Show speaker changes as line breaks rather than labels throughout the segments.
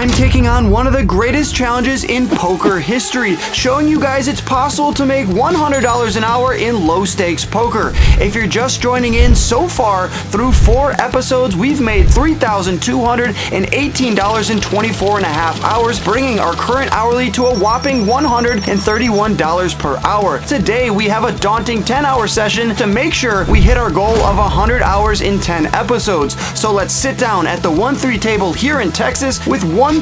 I'm taking on one of the greatest challenges in poker history, showing you guys it's possible to make $100 an hour in low-stakes poker. If you're just joining in, so far, through 4 episodes, we've made $3,218 in 24 and a half hours, bringing our current hourly to a whopping $131 per hour. Today, we have a daunting 10-hour session to make sure we hit our goal of 100 hours in 10 episodes. So let's sit down at the 1-3 table here in Texas with $1,000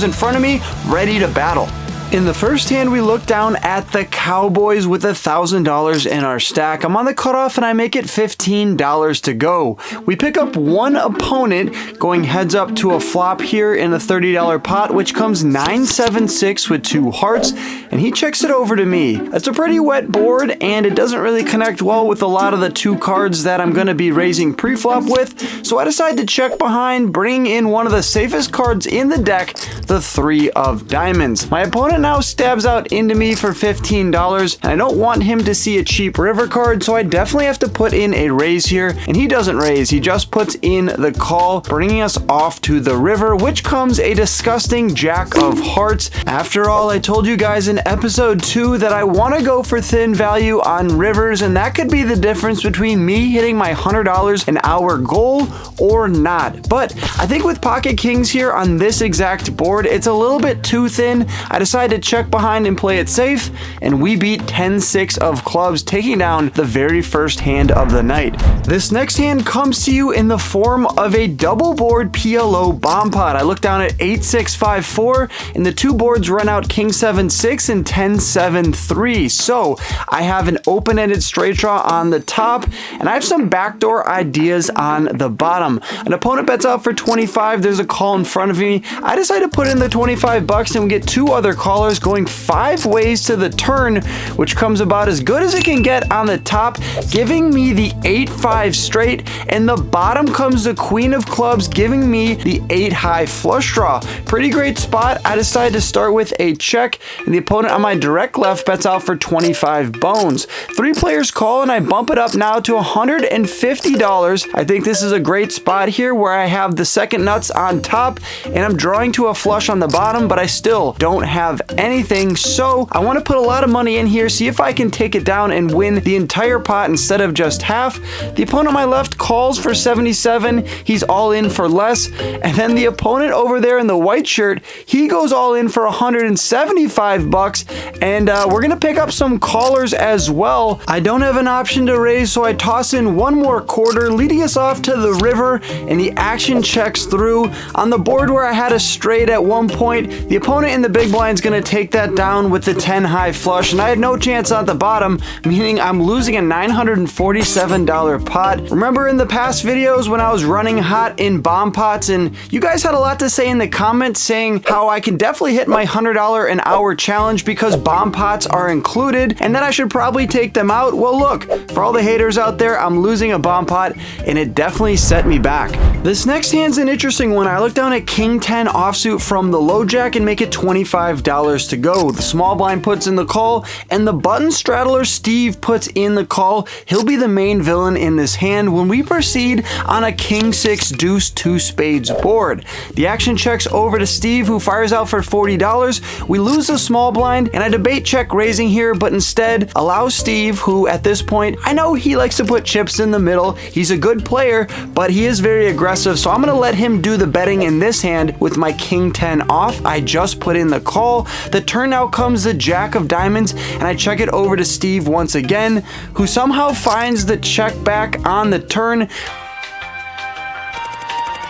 in front of me, ready to battle. In the first hand, we look down at the Cowboys with $1,000 in our stack. I'm on the cutoff and I make it $15 to go. We pick up one opponent going heads up to a flop here in a $30 pot, which comes 9-7-6 with 2 hearts, and he checks it over to me. It's a pretty wet board and it doesn't really connect well with a lot of the 2 cards that I'm going to be raising pre-flop with, so I decide to check behind, bringing in one of the safest cards in the deck, the 3 of diamonds. My opponent now stabs out into me for $15, and I don't want him to see a cheap river card, so I definitely have to put in a raise here, and he doesn't raise, he just puts in the call, bringing us off to the river, which comes a disgusting jack of hearts. After all, I told you guys in episode 2 that I want to go for thin value on rivers, and that could be the difference between me hitting my $100 an hour goal or not. But I think with pocket kings here on this exact board, it's a little bit too thin. I decided to check behind and play it safe, and we beat 10-6 of clubs, taking down the very first hand of the night. This next hand comes to you in the form of a double board PLO bomb pot. I look down at 8-6-5-4, and the 2 boards run out king 7-6 and 10-7-3. So I have an open-ended straight draw on the top, and I have some backdoor ideas on the bottom. An opponent bets out for 25. There's a call in front of me. I decide to put in the 25 bucks, and we get 2 other callers going 5 ways to the turn, which comes about as good as it can get on the top, giving me the 8-5 straight, and the bottom comes the queen of clubs, giving me the 8-high flush draw. Pretty great spot. I decide to start with a check, and the opponent on my direct left bets out for 25 bones. 3 players call, and I bump it up now to $150. I think this is a great spot here where I have the second nuts on top, and I'm drawing to a flush on the bottom, but I still don't have anything, so I want to put a lot of money in here, see if I can take it down and win the entire pot instead of just half. The opponent on my left calls for 77. He's all in for less, and then the opponent over there in the white shirt, he goes all in for 175 bucks, and we're gonna pick up some callers as well. I don't have an option to raise, so I toss in one more quarter, leading us off to the river, and the action checks through. On the board where I had a straight at one point, the opponent in the big blind is gonna take that down with the 10 high flush, and I had no chance at the bottom, meaning I'm losing a $947 pot. Remember in the past videos when I was running hot in bomb pots, and you guys had a lot to say in the comments saying how I can definitely hit my $100 an hour challenge because bomb pots are included, and then I should probably take them out. Well, look, for all the haters out there, I'm losing a bomb pot, and it definitely set me back. This next hand's an interesting one. I look down at king 10 offsuit from the low jack and make it $25 to go. The small blind puts in the call, and the button straddler Steve puts in the call. He'll be the main villain in this hand when we proceed on a king 6 deuce 2 spades board. The action checks over to Steve, who fires out for $40. We lose the small blind, and I debate check raising here, but instead allow Steve, who at this point, I know he likes to put chips in the middle. He's a good player, but he is very aggressive, so I'm gonna let him do the betting in this hand with my king 10 off. I just put in the call. The turn now comes the jack of diamonds, and I check it over to Steve once again, who somehow finds the check back on the turn.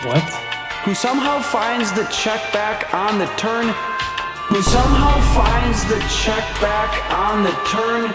What?
Who somehow finds the check back on the turn. Who somehow finds the check back on the turn.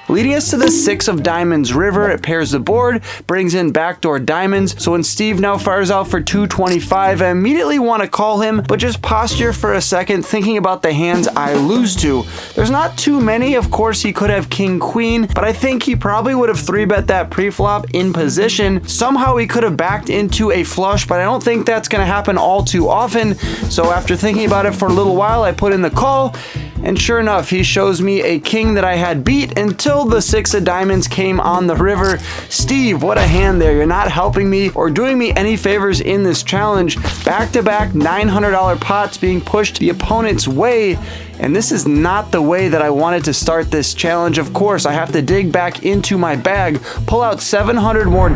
Leading us to the 6 of diamonds river. It pairs the board, brings in backdoor diamonds. So when Steve now fires out for 225, I immediately want to call him, but just posture for a second, thinking about the hands I lose to. There's not too many. Of course, he could have king queen, but I think he probably would have 3-bet that pre-flop in position. Somehow he could have backed into a flush, but I don't think that's going to happen all too often. So after thinking about it for a little while, I put in the call. And sure enough, he shows me a king that I had beat until the 6 of diamonds came on the river. Steve, what a hand there. You're not helping me or doing me any favors in this challenge. Back-to-back $900 pots being pushed the opponent's way. And this is not the way that I wanted to start this challenge. Of course, I have to dig back into my bag, pull out $700 more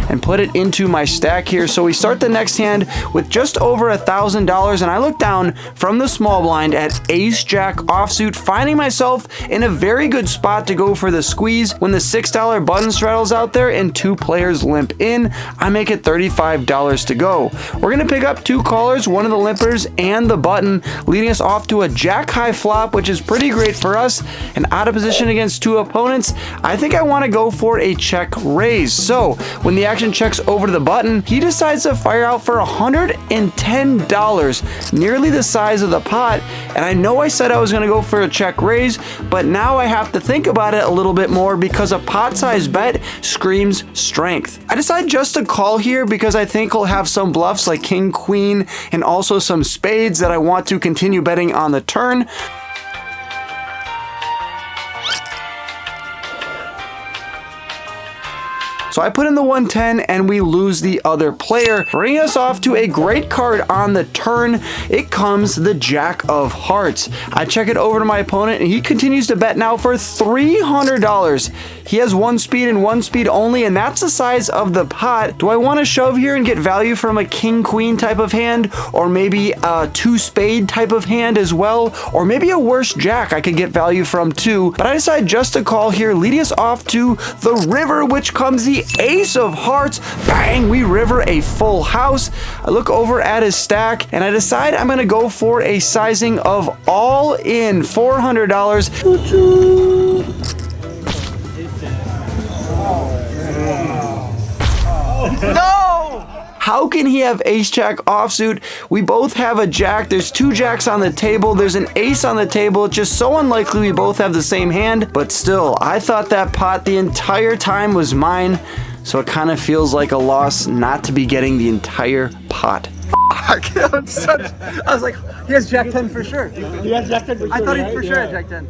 and put it into my stack here. So we start the next hand with just over $1,000, and I look down from the small blind at ace jack offsuit, finding myself in a very good spot to go for the squeeze when the $6 button straddles out there and 2 players limp in. I make it $35 to go. We're gonna pick up 2 callers, one of the limpers and the button, leading us off to a jack high flop, which is pretty great for us. And out of position against 2 opponents, I think I want to go for a check raise. So when the action checks over to the button, he decides to fire out for $110, nearly the size of the pot. And I know I said I was going to go for a check raise, but now I have to think about it a little bit more because a pot size bet screams strength. I decide just to call here because I think he'll have some bluffs like king, queen, and also some spades that I want to continue betting on the turn. So I put in the 110 and we lose the other player, bringing us off to a great card on the turn. It comes the jack of hearts. I check it over to my opponent and he continues to bet now for $300. He has 1 speed and 1 speed only, and that's the size of the pot. Do I want to shove here and get value from a king queen type of hand, or maybe a 2 spade type of hand as well, or maybe a worse jack I could get value from too? But I decide just to call here, leading us off to the river, which comes the ace of hearts. Bang, we river a full house. I look over at his stack and I decide I'm gonna go for a sizing of all in $400. No! How can he have ace jack offsuit? We both have a jack. There's 2 jacks on the table. There's an ace on the table. It's just so unlikely we both have the same hand. But still, I thought that pot the entire time was mine. So it kind of feels like a loss not to be getting the entire pot. I was like, he has jack 10 for sure.
He has jack 10 for sure.
I thought he for sure had jack 10.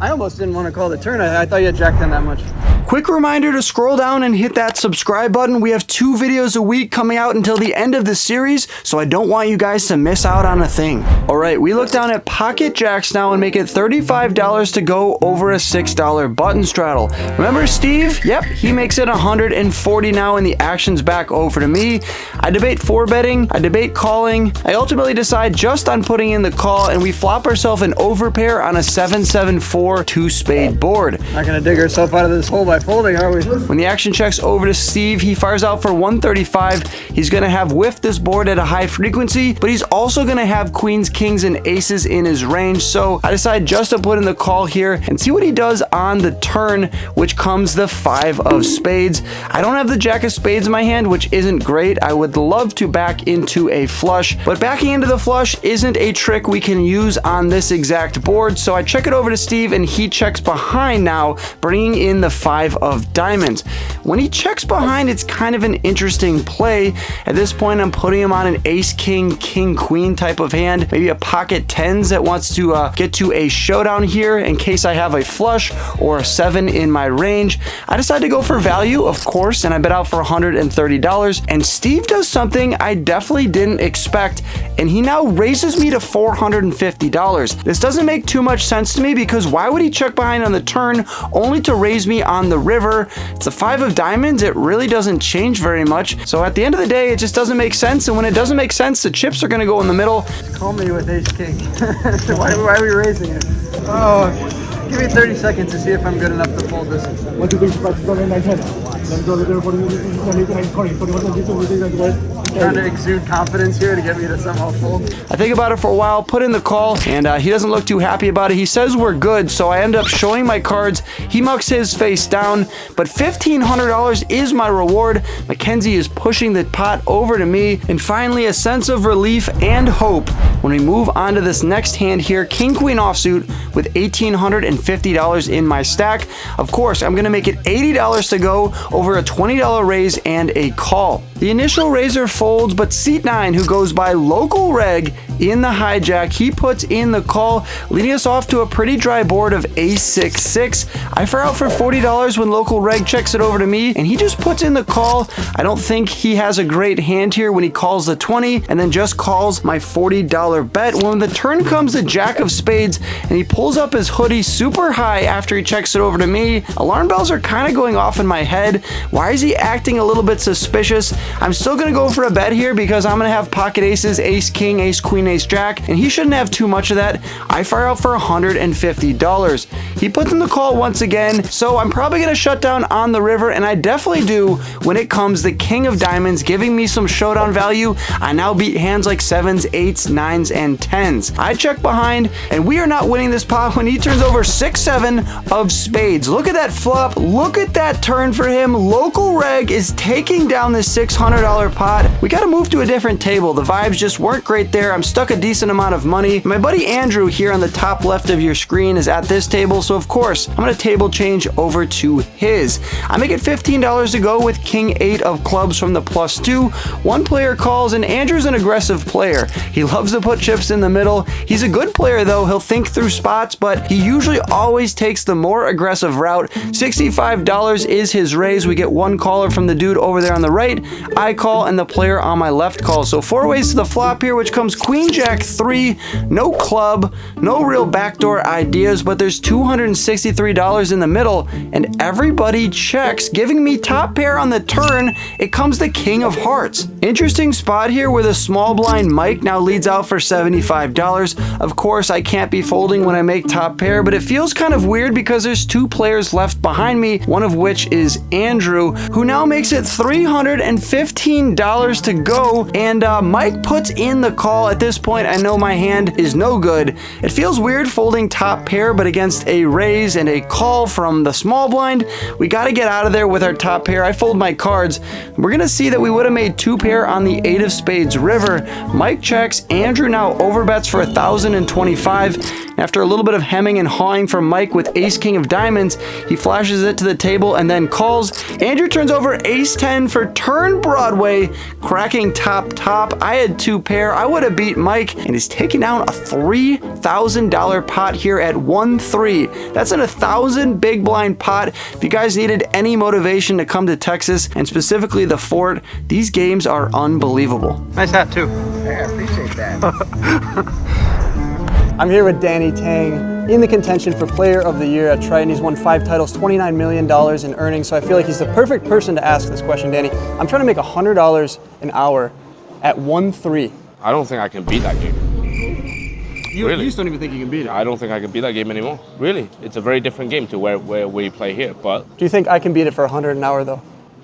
I almost didn't want to call the turn. I thought you had jack 10 that much. Quick reminder to scroll down and hit that subscribe button. We have 2 videos a week coming out until the end of the series, so I don't want you guys to miss out on a thing. All right, we look down at pocket jacks now and make it $35 to go over a $6 button straddle. Remember Steve? Yep, he makes it $140 now, and the action's back over to me. I debate 4 betting, I debate calling. I ultimately decide just on putting in the call, and we flop ourselves an overpair on a 7-7-4 2-spade board.
Not gonna dig ourselves out of this hole by folding, are we?
When the action checks over to Steve, he fires out for 135. He's gonna have whiffed this board at a high frequency, but he's also gonna have queens, kings, and aces in his range. So I decide just to put in the call here and see what he does on the turn, which comes the 5 of spades. I don't have the jack of spades in my hand, which isn't great. I would love to back into a flush, but backing into the flush isn't a trick we can use on this exact board. So I check it over to Steve and he checks behind now, bringing in the 5 of diamonds. When he checks behind, it's kind of an interesting play. At this point, I'm putting him on an ace, king, king, queen type of hand, maybe a pocket 10s that wants to get to a showdown here in case I have a flush or a 7 in my range. I decide to go for value, of course, and I bet out for $130. And Steve does something I definitely didn't expect, and he now raises me to $450. This doesn't make too much sense to me because why would he check behind on the turn only to raise me on the river? It's a 5 of diamonds. It really doesn't change very much. So at the end of the day, it just doesn't make sense. And when it doesn't make sense, the chips are going to go in the middle.
Call me with ace king. why are we raising it? Oh, give me 30 seconds to see if I'm good enough to fold this.
1, 2, 3, 4, 5, 6, 7, 8, 9, 10.
Trying to exude confidence here to get me to somehow fold.
I think about it for a while, put in the call, and he doesn't look too happy about it. He says we're good, so I end up showing my cards. He mucks his face down, but $1,500 is my reward. Mackenzie is pushing the pot over to me, and finally a sense of relief and hope when we move on to this next hand here, king queen offsuit with $1,850 in my stack. Of course, I'm gonna make it $80 to go over a $20 raise and a call. The initial raiser folds, but seat 9, who goes by Local Reg in the hijack, he puts in the call, leading us off to a pretty dry board of ace-6-6. I fire out for $40 when Local Reg checks it over to me, and he just puts in the call. I don't think he has a great hand here when he calls the 20 and then just calls my $40 bet. When the turn comes the jack of spades and he pulls up his hoodie super high after he checks it over to me, alarm bells are kind of going off in my head. Why is he acting a little bit suspicious? I'm still going to go for a bet here because I'm going to have pocket aces, ace king, ace queen, ace jack, and he shouldn't have too much of that. I fire out for $150. He puts in the call once again, so I'm probably going to shut down on the river, and I definitely do when it comes the king of diamonds, giving me some showdown value. I now beat hands like 7s, 8s, 9s, and 10s. I check behind, and we are not winning this pot when he turns over 6-7 of spades. Look at that flop. Look at that turn for him. Local Reg is taking down this $600 pot. We got to move to a different table. The vibes just weren't great there. I'm stuck a decent amount of money. My buddy Andrew here on the top left of your screen is at this table, so of course I'm going to table change over to his. I make it $15 to go with king 8 of clubs from the +2. One player calls, and Andrew's an aggressive player. He loves to put chips in the middle. He's a good player though. He'll think through spots, but he usually always takes the more aggressive route. $65 is his raise. We get one caller from the dude over there on the right. I call, and the player on my left calls. So 4 ways to the flop here, which comes queen jack 3, no club, no real backdoor ideas, but there's $263 in the middle, and everybody checks, giving me top pair on the turn. It comes the king of hearts. Interesting spot here where the small blind Mike now leads out for $75. Of course, I can't be folding when I make top pair, but it feels kind of weird because there's 2 players left behind me, one of which is Andrew, who now makes it $315 to go, and Mike puts in the call. At this point, I know my hand is no good. It feels weird folding top pair, but against a raise and a call from the small blind, we got to get out of there with our top pair. I fold my cards. We're going to see that we would have made 2 pair on the 8 of spades river. Mike checks. Andrew now overbets for $1,025. After a little bit of hemming and hawing from Mike with ace king of diamonds, he flashes it to the table and then calls. Andrew turns over ace 10 for turn Broadway, cracking top. I had 2 pair. I would have beat Mike, and he's taking down a $3,000 pot here at 1-3. That's an 1,000 big blind pot. If you guys needed any motivation to come to Texas, and specifically the fort, these games are unbelievable.
Nice hat too.
I appreciate that.
I'm here with Danny Tang, in the contention for Player of the Year at Triton. He's won 5 titles, $29 million in earnings, so I feel like he's the perfect person to ask this question, Danny. I'm trying to make $100 an hour at 1-3.
I don't think I can beat that game.
You just don't even think you can beat it?
I don't think I can beat that game anymore. Really. It's a very different game to where we play here, but...
Do you think I can beat it for 100 an hour, though?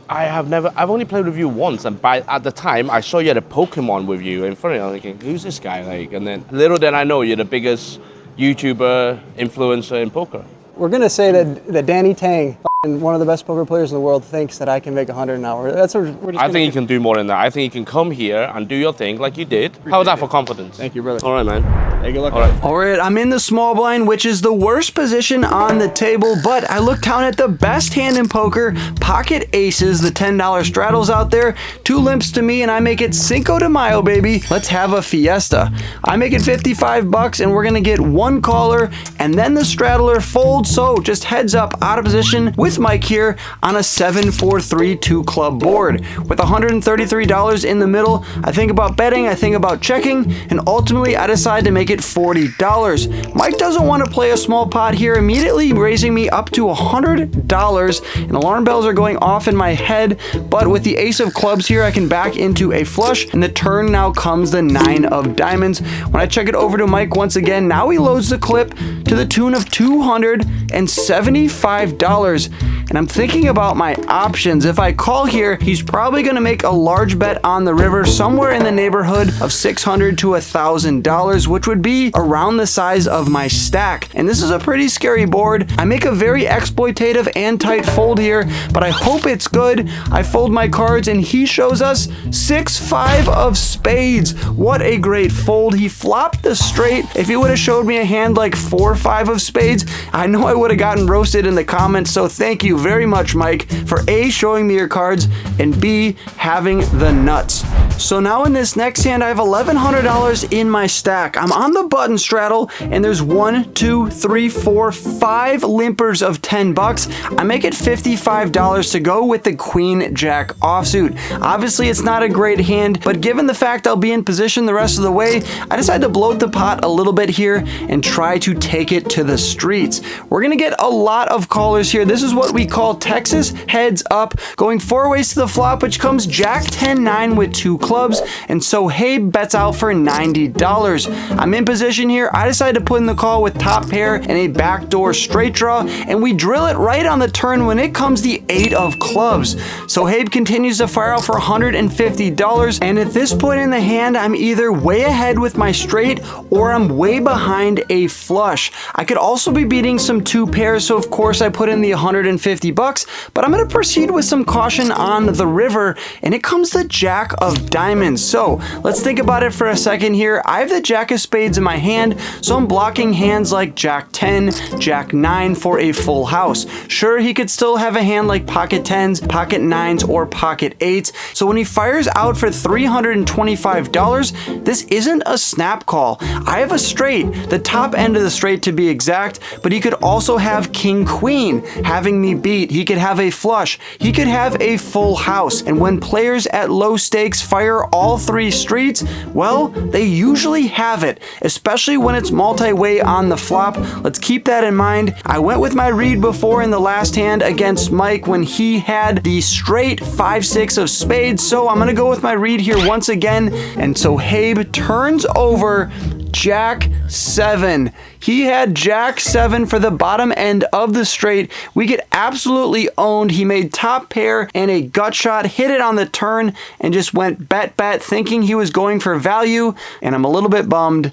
I've only played with you once, and at the time, I saw you had a Pokemon with you in front of me. I'm thinking, who's this guy? And then little did I know you're the biggest YouTuber influencer in poker.
We're gonna say that Danny Tang, one of the best poker players in the world, thinks that I can make 100 an hour. That's what we're just
I think you can do more than that. I think you can come here and do your thing like you did. How's that for confidence?
Thank you, brother.
All right, man.
Hey, good luck.
All right, I'm in the small blind, which is the worst position on the table, but I look down at the best hand in poker, pocket aces, the $10 straddles out there, 2 limps to me, and I make it Cinco de Mayo, baby. Let's have a fiesta. I make it $55, and we're gonna get 1 caller, and then the straddler folds, so just heads up, out of position with Mike here on a 7-4-3 2-club board. With $133 in the middle, I think about betting, I think about checking, and ultimately I decide to make it $40. Mike doesn't want to play a small pot here, immediately raising me up to $100, and alarm bells are going off in my head, but with the ace of clubs here, I can back into a flush, and the turn now comes the 9 of diamonds. When I check it over to Mike once again, now he loads the clip to the tune of $275, and I'm thinking about my options. If I call here, he's probably going to make a large bet on the river, somewhere in the neighborhood of $600 to $1,000, which would be around the size of my stack. And this is a pretty scary board. I make a very exploitative and tight fold here, but I hope it's good. I fold my cards, and he shows us 6-5 of spades. What a great fold. He flopped the straight. If he would have showed me a hand like 4-5 of spades, I know I would have gotten roasted in the comments, so thank you you very much, Mike, for A, showing me your cards, and B, having the nuts. So now in this next hand, I have $1,100 in my stack. I'm on the button straddle, and there's 1, 2, 3, 4, 5 limpers of 10 bucks. I make it $55 to go with the Queen Jack offsuit. Obviously, it's not a great hand, but given the fact I'll be in position the rest of the way, I decided to bloat the pot a little bit here and try to take it to the streets. We're gonna get a lot of callers here. This is what we call Texas heads up, going 4 ways to the flop, which comes Jack 10-9 with 2 clubs, and so Habe bets out for $90. I'm in position here. I decided to put in the call with top pair and a backdoor straight draw, and we drill it right on the turn when it comes the 8 of clubs. So Habe continues to fire out for $150, and at this point in the hand, I'm either way ahead with my straight or I'm way behind a flush. I could also be beating some 2 pairs, so of course I put in the $150, but I'm going to proceed with some caution on the river, and it comes the Jack of diamonds. So let's think about it for a second here. I have the Jack of spades in my hand, so I'm blocking hands like Jack 10, Jack 9 for a full house. Sure, he could still have a hand like pocket 10s, pocket 9s, or pocket 8s. So when he fires out for $325, this isn't a snap call. I have a straight, the top end of the straight to be exact, but he could also have king queen, having me beat. He could have a flush. He could have a full house. And when players at low stakes fire all 3 streets, well, they usually have it, especially when it's multi-way on the flop. Let's keep that in mind. I went with my read before in the last hand against Mike when he had the straight 5-6 of spades, so I'm gonna go with my read here once again. And so Habe turns over Jack 7. He had Jack 7 for the bottom end of the straight. We get absolutely owned. He made top pair and a gut shot, hit it on the turn, and just went bet thinking he was going for value, and I'm a little bit bummed.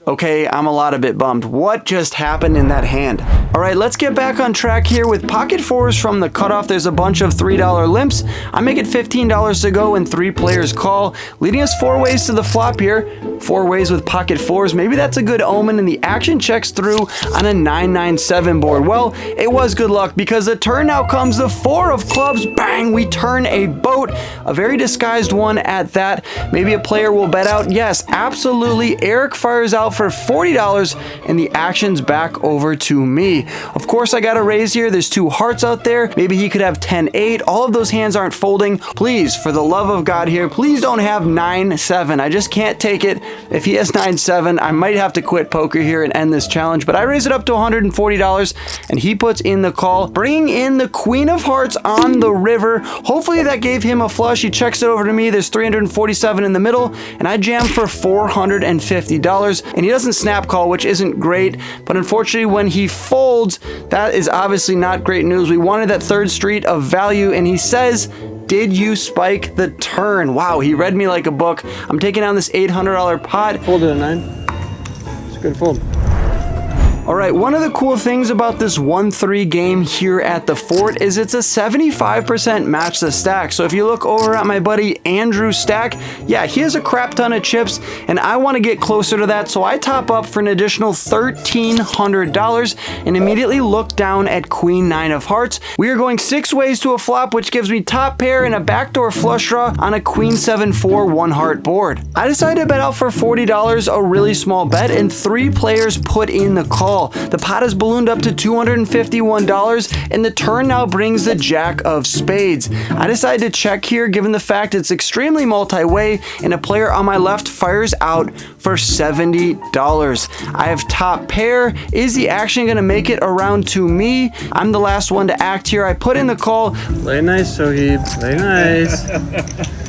Okay, I'm a lot a bit bummed. What just happened in that hand? All right, let's get back on track here with pocket 4s from the cutoff. There's a bunch of $3 limps. I make it $15 to go and 3 players call, leading us 4 ways to the flop here. 4 ways with pocket 4s. Maybe that's a good omen, and the action checks through on a 9-9-7 board. Well, it was good luck because the turn now comes the 4 of clubs. Bang, we turn a boat, a very disguised one at that. Maybe a player will bet out. Yes, absolutely. Eric fires out for $40, and the action's back over to me. Of course, I got a raise here. There's 2 hearts out there. Maybe he could have 10-8. All of those hands aren't folding. Please, for the love of God here, please don't have 9-7. I just can't take it. If he has 9-7, I might have to quit poker here and end this challenge, but I raise it up to $140, and he puts in the call, bringing in the Queen of Hearts on the river. Hopefully that gave him a flush. He checks it over to me. There's 347 in the middle, and I jam for $450, and he doesn't snap call, which isn't great, but unfortunately when he folds, that is obviously not great news. We wanted that 3rd street of value, and he says, did you spike the turn? Wow, he read me like a book. I'm taking on this $800 pot.
Folded a 9. It's a good fold.
All right, one of the cool things about this 1-3 game here at the Fort is it's a 75% match the stack. So if you look over at my buddy Andrew's stack, yeah, he has a crap ton of chips, and I want to get closer to that, so I top up for an additional $1,300 and immediately look down at Queen 9 of Hearts. We are going 6 ways to a flop, which gives me top pair and a backdoor flush draw on a Queen 7-4 1-heart board. I decided to bet out for $40, a really small bet, and 3 players put in the call. The pot has ballooned up to $251, and the turn now brings the Jack of spades. I decided to check here given the fact it's extremely multi-way, and a player on my left fires out for $70. I have top pair. Is the action going to make it around to me? I'm the last one to act here. I put in the call.
Play nice, Soheeb. Play nice.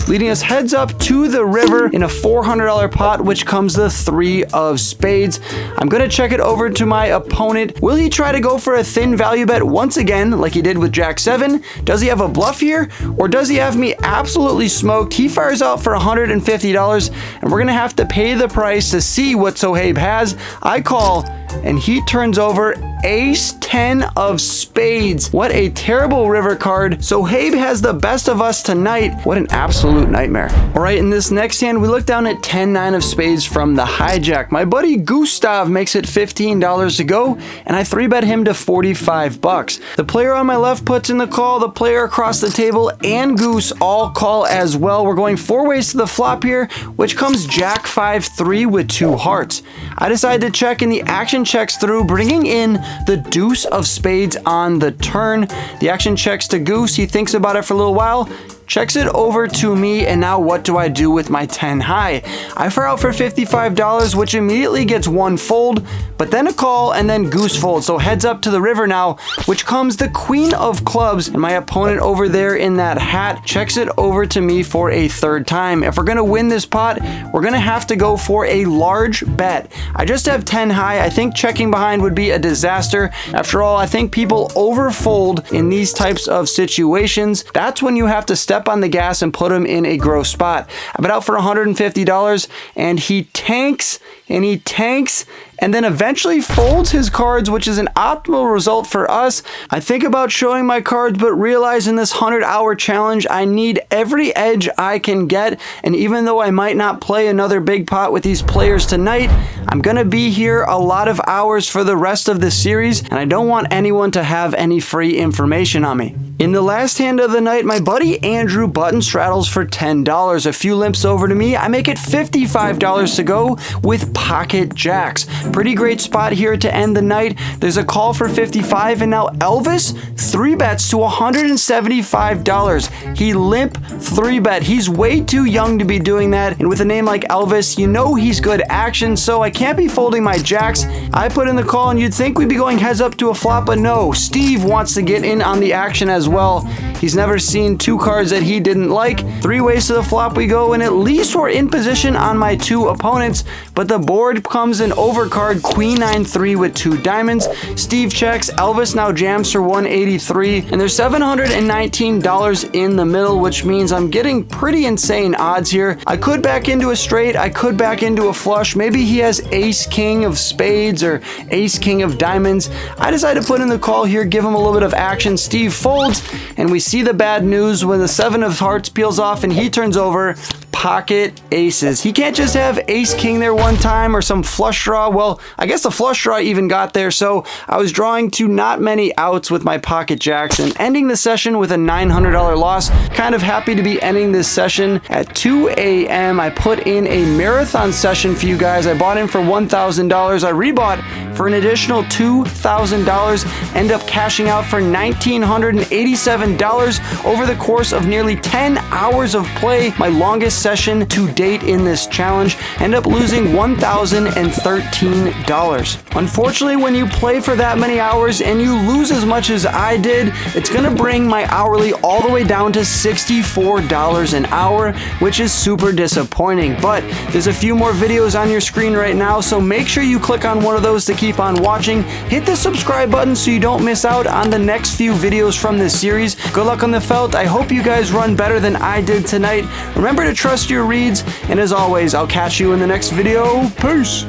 Leading us heads up to the river in a $400 pot, which comes the 3 of spades. I'm going to check it over to my opponent. Will he try to go for a thin value bet once again, like he did with Jack 7? Does he have a bluff here, or does he have me absolutely smoked? He fires out for $150, and we're going to have to pay the price to see what Soheib has. I call, and he turns over ace 10 of spades. What a terrible river card. So Habe has the best of us tonight. What an absolute nightmare. All right, in this next hand, we look down at 10-9 of spades from the hijack. My buddy Gustav makes it $15 to go, and I 3-bet him to 45 bucks. The player on my left puts in the call, the player across the table and Goose all call as well. We're going 4 ways to the flop here, which comes Jack 5-3 with 2 hearts. I decide to check, and the action checks through, bringing in the deuce of spades on the turn. The action checks to Goose. He thinks about it for a little while, checks it over to me, and now what do I do with my 10 high? I fire out for $55, which immediately gets 1 fold, but then a call, and then Goose folds. So heads up to the river now, which comes the queen of clubs, and my opponent over there in that hat checks it over to me for a 3rd time. If we're gonna win this pot, we're gonna have to go for a large bet. I just have 10 high. I think checking behind would be a disaster. After all, I think people overfold in these types of situations. That's when you have to step on the gas and put him in a gross spot. I bet out for $150, and he tanks and he tanks and then eventually folds his cards, which is an optimal result for us. I think about showing my cards, but realize in this 100-hour challenge, I need every edge I can get. And even though I might not play another big pot with these players tonight, I'm gonna be here a lot of hours for the rest of the series, and I don't want anyone to have any free information on me. In the last hand of the night, my buddy Andrew button straddles for $10. A few limps over to me, I make it $55 to go with pocket jacks. Pretty great spot here to end the night. There's a call for 55, and now Elvis 3-bets to $175. He limp 3-bet. He's way too young to be doing that, and with a name like Elvis, you know he's good action, so I can't be folding my jacks. I put in the call, and you'd think we'd be going heads up to a flop, but no, Steve wants to get in on the action as well. He's never seen 2 cards that he didn't like. 3 ways to the flop we go, and at least we're in position on my 2 opponents, but the board comes an overcard, Queen 9-3 with 2 diamonds. Steve checks, Elvis now jams for 183, and there's $719 in the middle, which means I'm getting pretty insane odds here. I could back into a straight, I could back into a flush. Maybe he has ace king of spades or ace king of diamonds. I decide to put in the call here, give him a little bit of action. Steve folds, and we see the bad news when the 7 of hearts peels off and he turns over pocket aces. He can't just have ace king there one time or some flush draw. Well, I guess the flush draw even got there, so I was drawing to not many outs with my pocket jacks and ending the session with a $900 loss. Kind of happy to be ending this session at 2 a.m. I put in a marathon session for you guys. I bought in for $1,000. I rebought for an additional $2,000. End up cashing out for $1,987 over the course of nearly 10 hours of play. My longest session to date in this challenge. End up losing $1,013. Unfortunately, when you play for that many hours and you lose as much as I did, it's gonna bring my hourly all the way down to $64 an hour, which is super disappointing. But there's a few more videos on your screen right now, so make sure you click on one of those to keep on watching. Hit the subscribe button so you don't miss out on the next few videos from this series. Good luck on the felt. I hope you guys run better than I did tonight. Remember to trust your reads, and as always, I'll catch you in the next video. Peace!